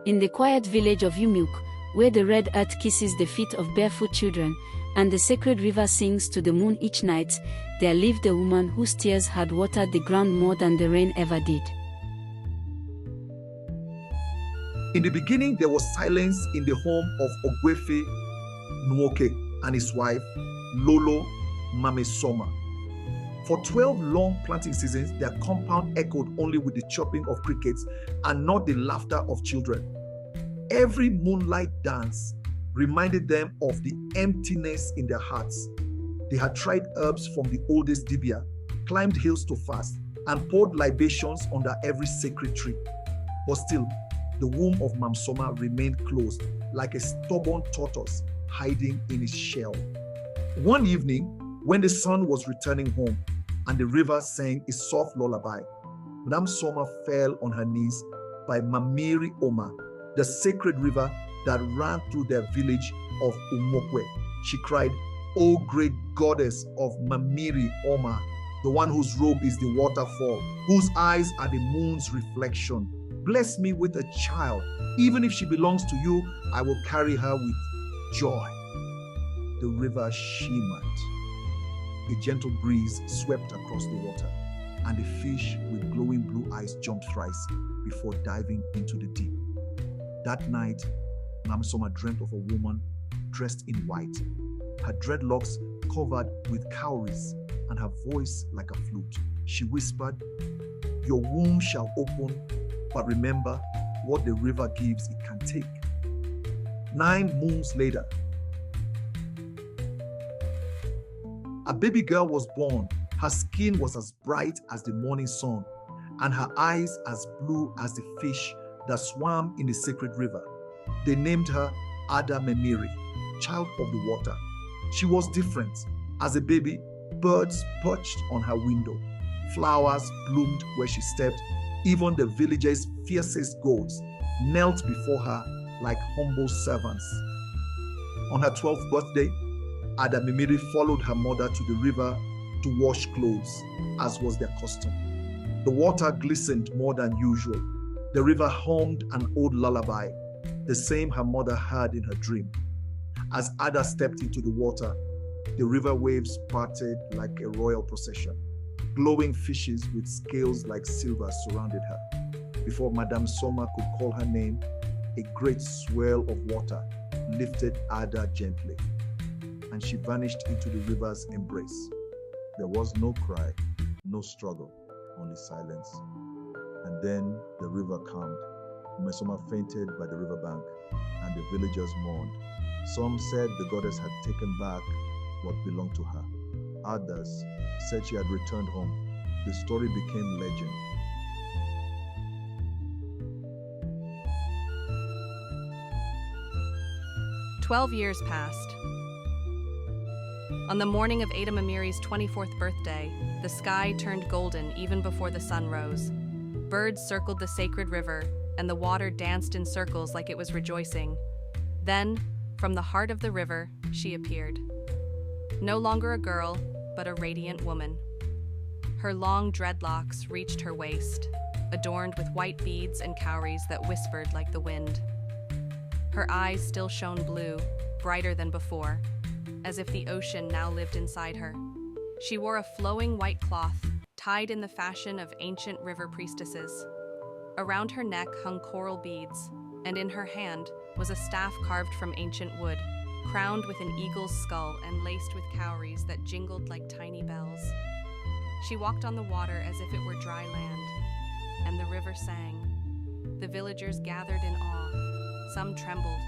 In the quiet village of Umuokwe, where the red earth kisses the feet of barefoot children, and the sacred river sings to the moon each night, there lived a woman whose tears had watered the ground more than the rain ever did. In the beginning, there was silence in the home of Ogbuefi Nwoke and his wife, Lolo Mmesoma. For 12 long planting seasons, their compound echoed only with the chirping of crickets and not the laughter of children. Every moonlight dance reminded them of the emptiness in their hearts. They had tried herbs from the oldest dibia, climbed hills to fast, and poured libations under every sacred tree. But still, the womb of Mmesoma remained closed, like a stubborn tortoise hiding in its shell. One evening, when the sun was returning home and the river sang a soft lullaby, Mmesoma fell on her knees by Mmiri Oma, the sacred river that ran through their village of Umuokwe. She cried, "O great goddess of Mmiri Oma, the one whose robe is the waterfall, whose eyes are the moon's reflection, bless me with a child. Even if she belongs to you, I will carry her with joy." The river shimmered. A gentle breeze swept across the water, and the fish with glowing blue eyes jumped thrice before diving into the deep. That night, Mmesoma dreamt of a woman dressed in white, her dreadlocks covered with cowries and her voice like a flute. She whispered, "Your womb shall open, but remember, what the river gives, it can take." 9 moons later, a baby girl was born. Her skin was as bright as the morning sun, and her eyes as blue as the fish that swam in the sacred river. They named her Mmiri, child of the water. She was different. As a baby, birds perched on her window. Flowers bloomed where she stepped. Even the village's fiercest goats knelt before her like humble servants. On her 12th birthday, Mmiri followed her mother to the river to wash clothes, as was their custom. The water glistened more than usual. The river hummed an old lullaby, the same her mother heard in her dream. As Ada stepped into the water, the river waves parted like a royal procession. Glowing fishes with scales like silver surrounded her. Before Madame Soma could call her name, a great swell of water lifted Ada gently, and she vanished into the river's embrace. There was no cry, no struggle, only silence. And then the river calmed. Mmesoma fainted by the riverbank, and the villagers mourned. Some said the goddess had taken back what belonged to her. Others said she had returned home. The story became legend. "12 years passed. On the morning of Mmiri's 24th birthday, the sky turned golden even before the sun rose. Birds circled the sacred river, and the water danced in circles like it was rejoicing. Then, from the heart of the river, she appeared. No longer a girl, but a radiant woman. Her long dreadlocks reached her waist, adorned with white beads and cowries that whispered like the wind. Her eyes still shone blue, brighter than before, as if the ocean now lived inside her. She wore a flowing white cloth, tied in the fashion of ancient river priestesses. Around her neck hung coral beads, and in her hand was a staff carved from ancient wood, crowned with an eagle's skull and laced with cowries that jingled like tiny bells. She walked on the water as if it were dry land, and the river sang. The villagers gathered in awe. Some trembled,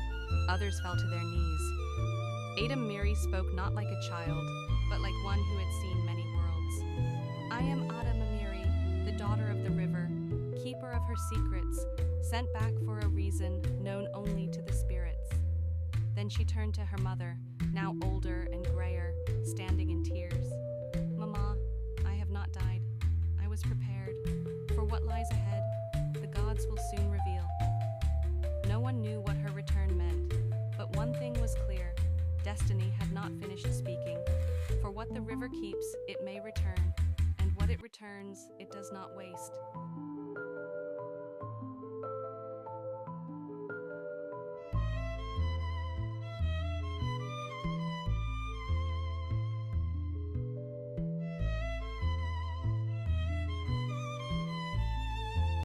others fell to their knees. Mmiri spoke not like a child, but like one who had seen many worlds. "I am Mmiri, the daughter of the river, keeper of her secrets, sent back for a reason known only to the spirits." Then she turned to her mother, now older and grayer, standing in tears. "Mama, I have not died. I was prepared. For what lies ahead, the gods will soon reveal." No one knew what her return meant, but one thing was clear. Destiny had not finished speaking. For what the river keeps, it may return, and what it returns, it does not waste.